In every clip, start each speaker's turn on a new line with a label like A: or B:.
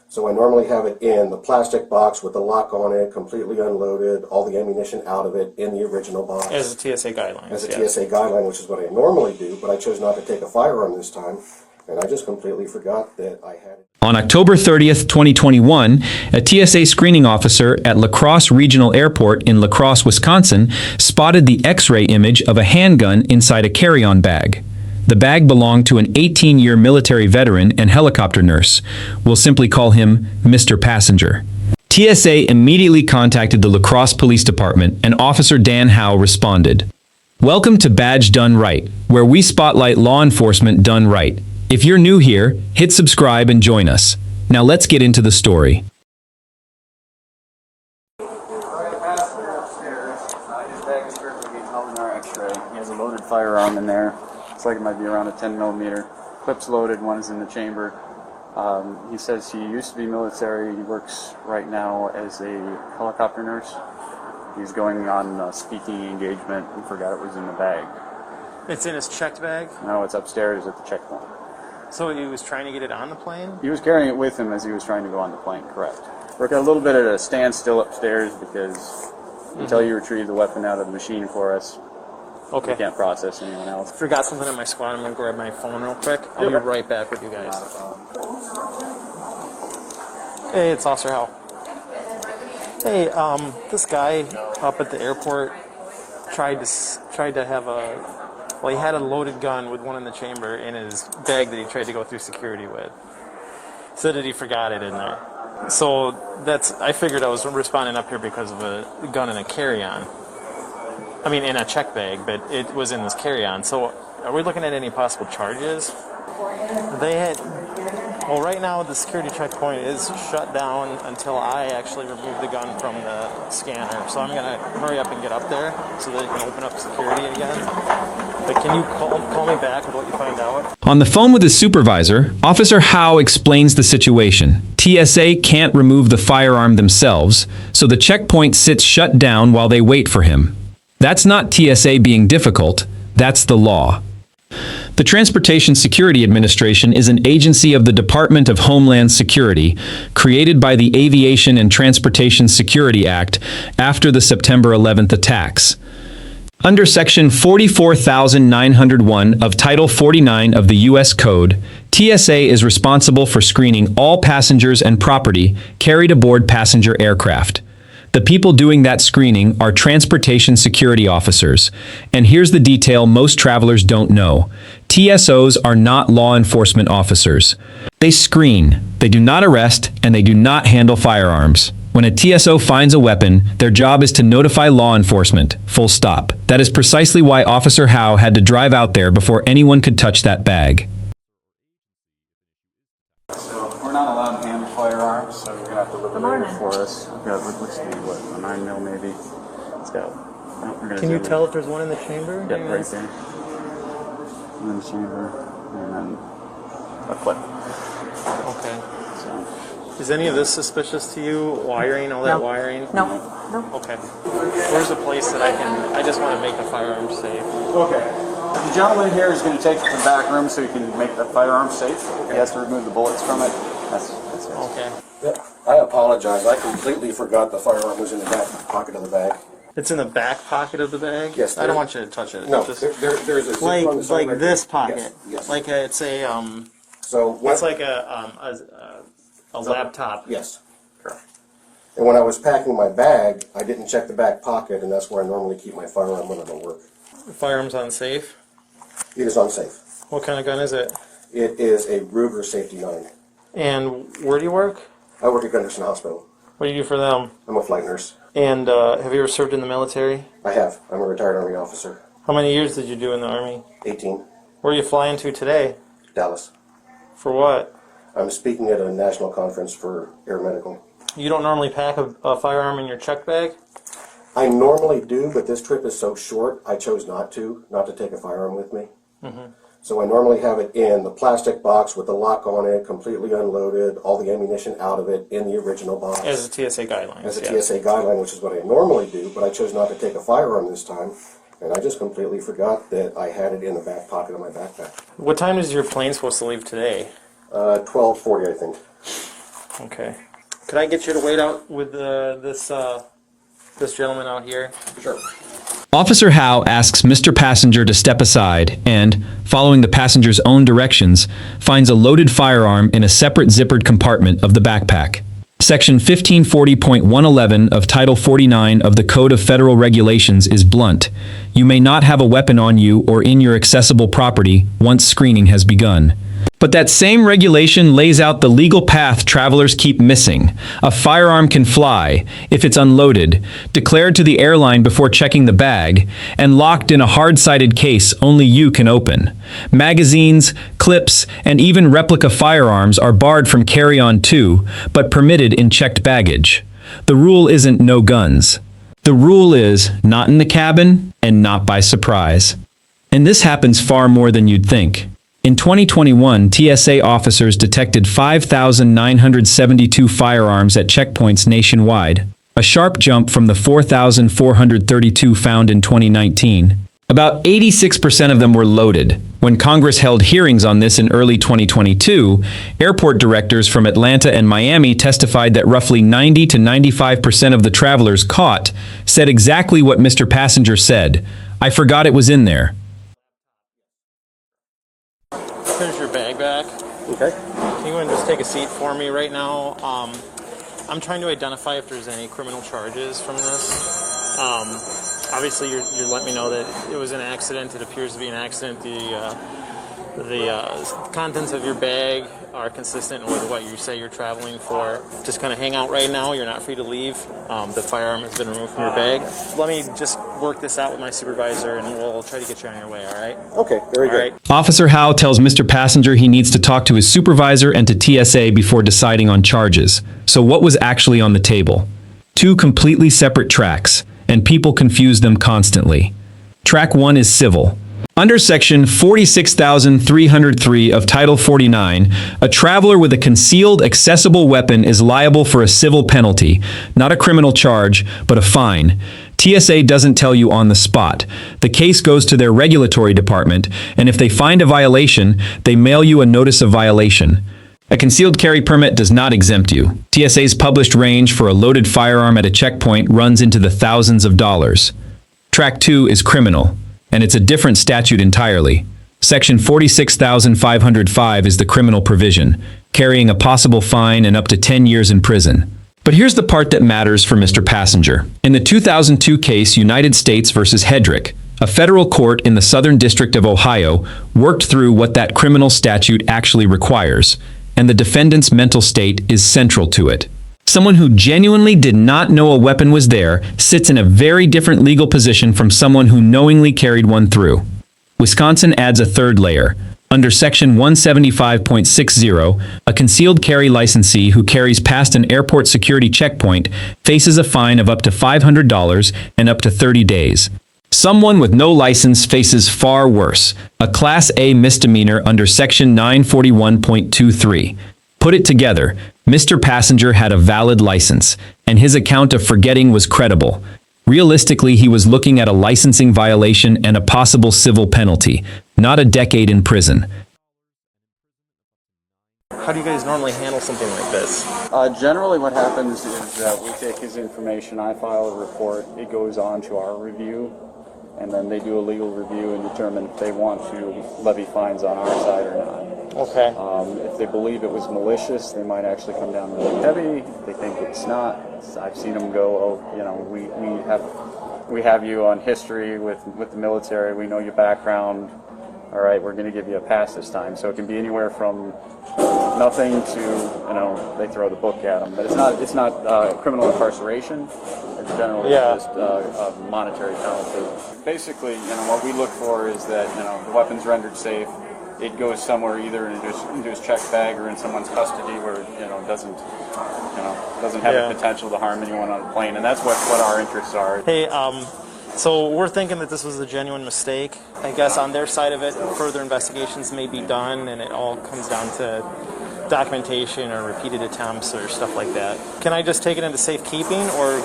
A: So I normally have it in the plastic box with the lock on it, completely unloaded, all the ammunition out of it in the original box.
B: As a TSA guideline.
A: As a TSA guideline, which is what I normally do, but I chose not to take a firearm this time, and I just completely forgot that I had it.
C: On October 30th, 2021, a TSA screening officer at La Crosse Regional Airport in La Crosse, Wisconsin, spotted the X-ray image of a handgun inside a carry-on bag. The bag belonged to an 18-year military veteran and helicopter nurse. We'll simply call him Mr. Passenger. TSA immediately contacted the La Crosse Police Department, and Officer Dan Howe responded. Welcome to Badge Done Right, where we spotlight law enforcement done right. If you're new here, hit subscribe and join us. Now let's get into the story.
D: His bag is perfectly held in our X-ray. He has a loaded firearm in there. Looks like it might be around a 10mm. Clip's loaded, one is in the chamber. He says he used to be military. He works right now as a helicopter nurse. He's going on a speaking engagement and forgot it was in the bag.
B: It's in his checked bag?
D: No, it's upstairs at the checkpoint.
B: So he was trying to get it on the plane?
D: He was carrying it with him as he was trying to go on the plane, correct. We're at a little bit at a standstill upstairs because until you retrieve the weapon out of the machine for us,
B: okay.
D: We can't process anyone else.
B: Forgot something in my squad. I'm going to grab my phone real quick. I'll be right back with you guys. Hey, it's Officer Howe. Hey, this guy up at the airport tried to have he had a loaded gun with one in the chamber in his bag that he tried to go through security with. Said that he forgot it in there. So I figured I was responding up here because of a gun in a carry-on. I mean, in a check bag, but it was in this carry-on. So are we looking at any possible charges? Right now the security checkpoint is shut down until I actually remove the gun from the scanner. So I'm going to hurry up and get up there so that it can open up security again. But can you call me back with what you find out?
C: On the phone with his supervisor, Officer Howe explains the situation. TSA can't remove the firearm themselves, so the checkpoint sits shut down while they wait for him. That's not TSA being difficult, that's the law. The Transportation Security Administration is an agency of the Department of Homeland Security, created by the Aviation and Transportation Security Act after the September 11th attacks. Under Section 44,901 of Title 49 of the U.S. Code, TSA is responsible for screening all passengers and property carried aboard passenger aircraft. The people doing that screening are transportation security officers. And here's the detail most travelers don't know. TSOs are not law enforcement officers. They screen, they do not arrest, and they do not handle firearms. When a TSO finds a weapon, their job is to notify law enforcement, full stop. That is precisely why Officer Howe had to drive out there before anyone could touch that bag.
D: So we're not allowed to handle firearms, so you're going to have to look at it for us. We've got, let's see, what, a 9mm maybe? It's got...
B: Can you tell if there's one in the chamber?
D: Yeah, right there. In the chamber, and then a clip.
B: Okay.
D: So,
B: is any of this suspicious to you? Wiring, all that wiring?
E: No.
B: Okay. Where's a place that I just want to make the firearm safe?
D: okay. The gentleman here is going to take it to the back room so he can make the firearm safe. He has to remove the bullets from it. That's it.
B: Okay.
A: Yeah, I apologize. I completely forgot the firearm was in the back pocket of the bag.
B: It's in the back pocket of the bag?
A: Yes.
B: I don't want you to touch it.
A: No,
B: Just
A: there's a zip on the side
B: like
A: right
B: this
A: there.
B: pocket.
A: Yes, yes.
B: Like it's a
A: So what,
B: it's like a laptop.
A: Yes, correct. And when I was packing my bag, I didn't check the back pocket, and that's where I normally keep my firearm when I don't work.
B: The firearm's unsafe.
A: It is unsafe.
B: What kind of gun is it?
A: It is a Ruger Safety 9.
B: And where do you work?
A: I work at Gunderson Hospital.
B: What do you do for them?
A: I'm a flight nurse.
B: And have you ever served in the military?
A: I have. I'm a retired Army officer.
B: How many years did you do in the Army?
A: 18.
B: Where are you flying to today?
A: Dallas.
B: For what?
A: I'm speaking at a national conference for air medical.
B: You don't normally pack a firearm in your check bag?
A: I normally do, but this trip is so short, I chose not to take a firearm with me. So I normally have it in the plastic box with the lock on it, completely unloaded, all the ammunition out of it in the original box.
B: As a TSA guideline.
A: As a TSA guideline, which is what I normally do, but I chose not to take a firearm this time, and I just completely forgot that I had it in the back pocket of my backpack.
B: What time is your plane supposed to leave today?
A: 12:40, I think.
B: Okay. Could I get you to wait out with this gentleman out here?
A: Sure.
C: Officer Howe asks Mr. Passenger to step aside and, following the passenger's own directions, finds a loaded firearm in a separate zippered compartment of the backpack. Section 1540.111 of Title 49 of the Code of Federal Regulations is blunt. You may not have a weapon on you or in your accessible property once screening has begun. But that same regulation lays out the legal path travelers keep missing. A firearm can fly, if it's unloaded, declared to the airline before checking the bag, and locked in a hard-sided case only you can open. Magazines, clips, and even replica firearms are barred from carry-on too, but permitted in checked baggage. The rule isn't no guns. The rule is not in the cabin and not by surprise. And this happens far more than you'd think. In 2021, TSA officers detected 5,972 firearms at checkpoints nationwide, a sharp jump from the 4,432 found in 2019. About 86% of them were loaded. When Congress held hearings on this in early 2022, airport directors from Atlanta and Miami testified that roughly 90 to 95% of the travelers caught said exactly what Mr. Passenger said. I forgot it was in there.
B: Here's your bag back.
A: Okay.
B: Can you just take a seat for me right now? I'm trying to identify if there's any criminal charges from this. Obviously, you're letting me know that it was an accident. It appears to be an accident. The contents of your bag are consistent with what you say you're traveling for. Just kind of hang out right now. You're not free to leave. The firearm has been removed from your bag. Let me just work this out with my supervisor, and we'll try to get you on your way, all right?
A: Okay, very good.
C: Officer Howe tells Mr. Passenger he needs to talk to his supervisor and to TSA before deciding on charges. So what was actually on the table? Two completely separate tracks, and people confuse them constantly. Track 1 is civil. Under Section 46,303 of Title 49, a traveler with a concealed accessible weapon is liable for a civil penalty, not a criminal charge, but a fine. TSA doesn't tell you on the spot. The case goes to their regulatory department, and if they find a violation, they mail you a notice of violation. A concealed carry permit does not exempt you. TSA's published range for a loaded firearm at a checkpoint runs into the thousands of dollars. Track 2 is criminal, and it's a different statute entirely. Section 46,505 is the criminal provision, carrying a possible fine and up to 10 years in prison. But here's the part that matters for Mr. Passenger. In the 2002 case United States versus Hedrick, a federal court in the Southern District of Ohio worked through what that criminal statute actually requires, and the defendant's mental state is central to it. Someone who genuinely did not know a weapon was there sits in a very different legal position from someone who knowingly carried one through. Wisconsin adds a third layer. Under Section 175.60, a concealed carry licensee who carries past an airport security checkpoint faces a fine of up to $500 and up to 30 days. Someone with no license faces far worse, a Class A misdemeanor under Section 941.23. Put it together, Mr. Passenger had a valid license, and his account of forgetting was credible. Realistically, he was looking at a licensing violation and a possible civil penalty, not a decade in prison.
B: How do you guys normally handle something like this?
D: Generally what happens is that we take his information, I file a report, it goes on to our review, and then they do a legal review and determine if they want to levy fines on our side or not.
B: Okay.
D: If they believe it was malicious, they might actually come down really heavy. If they think it's not, I've seen them go, oh, you know, we have you on history with the military, we know your background, all right, we're going to give you a pass this time. So it can be anywhere from nothing to, you know, they throw the book at them. But it's not criminal incarceration. It's generally just a monetary penalty. Basically, you know, what we look for is that, you know, the weapon's rendered safe. It goes somewhere either into his checked bag or in someone's custody where, you know, doesn't have the potential to harm anyone on a plane. And that's what our interests are.
B: Hey, so we're thinking that this was a genuine mistake. I guess on their side of it, further investigations may be done, and it all comes down to documentation or repeated attempts or stuff like that. Can I just take it into safekeeping, or?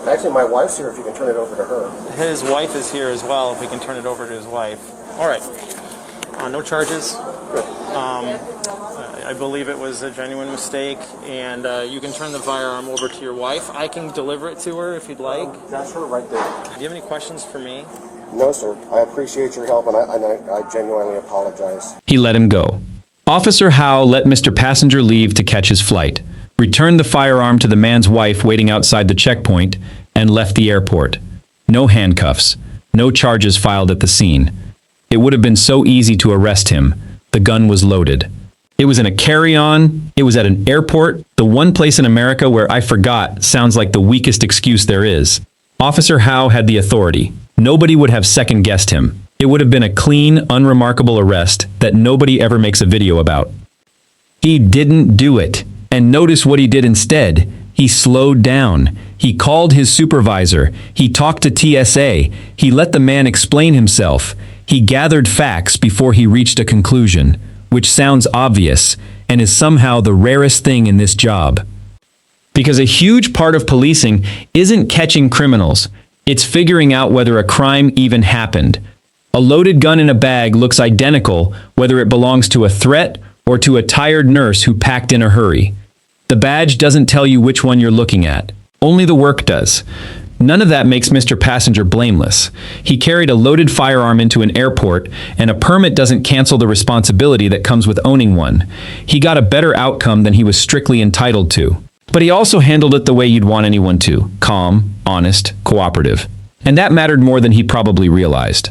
A: Actually, my wife's here if you can turn it over to her.
B: His wife is here as well, if we can turn it over to his wife. All right. No charges.
A: Good.
B: I believe it was a genuine mistake, and you can turn the firearm over to your wife. I can deliver it to her if you'd like.
A: That's her right there.
B: Do you have any questions for me?
A: No, sir. I appreciate your help, and I genuinely apologize.
C: He let him go. Officer Howe let Mr. Passenger leave to catch his flight, returned the firearm to the man's wife waiting outside the checkpoint, and left the airport. No handcuffs, no charges filed at the scene. It would have been so easy to arrest him. The gun was loaded. It was in a carry-on. It was at an airport, the one place in America where I forgot sounds like the weakest excuse there is. Officer Howe had the authority. Nobody would have second-guessed him. It would have been a clean, unremarkable arrest that nobody ever makes a video about. He didn't do it. And notice what he did instead. He slowed down. He called his supervisor. He talked to TSA. He let the man explain himself. He gathered facts before he reached a conclusion, which sounds obvious and is somehow the rarest thing in this job. Because a huge part of policing isn't catching criminals. It's figuring out whether a crime even happened. A loaded gun in a bag looks identical whether it belongs to a threat or to a tired nurse who packed in a hurry. The badge doesn't tell you which one you're looking at. Only the work does. None of that makes Mr. Passenger blameless. He carried a loaded firearm into an airport, and a permit doesn't cancel the responsibility that comes with owning one. He got a better outcome than he was strictly entitled to. But he also handled it the way you'd want anyone to. Calm, honest, cooperative. And that mattered more than he probably realized.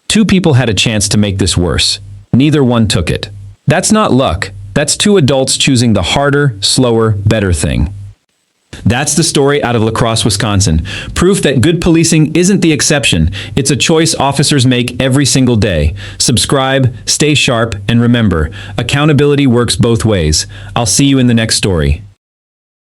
C: 2 people had a chance to make this worse. Neither one took it. That's not luck. That's 2 adults choosing the harder, slower, better thing. That's the story out of La Crosse, Wisconsin. Proof that good policing isn't the exception. It's a choice officers make every single day. Subscribe, stay sharp, and remember, accountability works both ways. I'll see you in the next story.